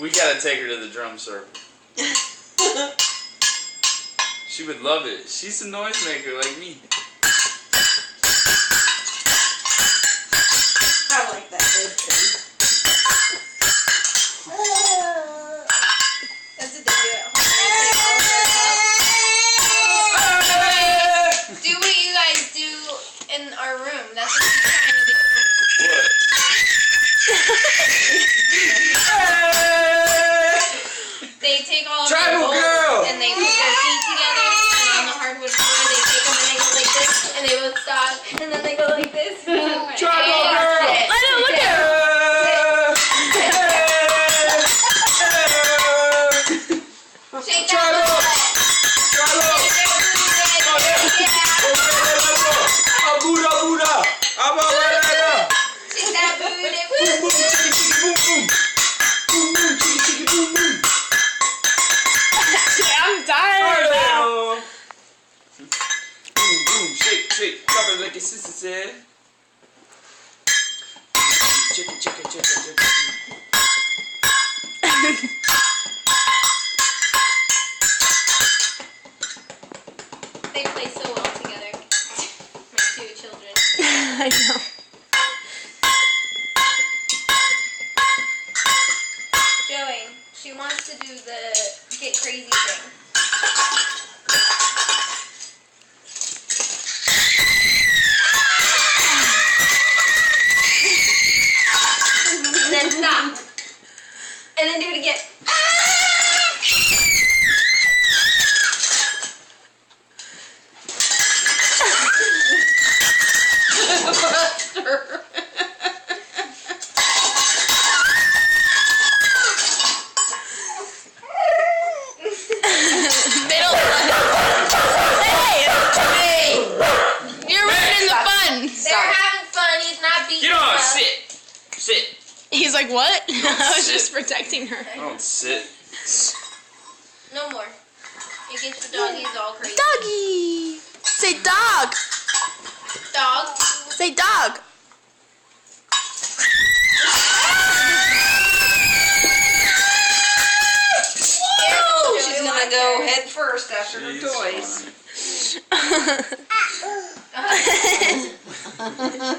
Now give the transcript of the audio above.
We gotta take her to the drum circle. She would love it. She's a noisemaker like me. I like that big thing. That's what they do at home. Do what you guys do in our room. That's what she's trying to do. What? They take all of Tribal their girl! bolts and they put their feet together, and on the hardwood floor they take them and they go like this, and they both stop, and then they go like this. Tribal girl! I know, look at her! Shake that Tribal! butt! Tribal! Yeah! Buddha, Buddha! Shake that booty! Boom, boom, chicka, chicka, boom, boom! Boom, boom, chicka, chicka, boom, boom! I'm tired now. Boom, boom, shake, shake, drop it like your sister said. Chicka, chicka, chicka, chicka. They play so well together. My two children. I know. Joey, she wants to do the get crazy thing. And then stop. And then do it again. They don't Hey! You're ruining the fun. They're having fun. He's not beating Get on, them. sit! Sit! He's like, what? I was sit. just protecting her. Don't sit. No more. It gets the doggies all crazy. Doggy! Say dog! Dog. Say dog! Careful, She's Joey, gonna watch go her. head first after her She's toys. fine.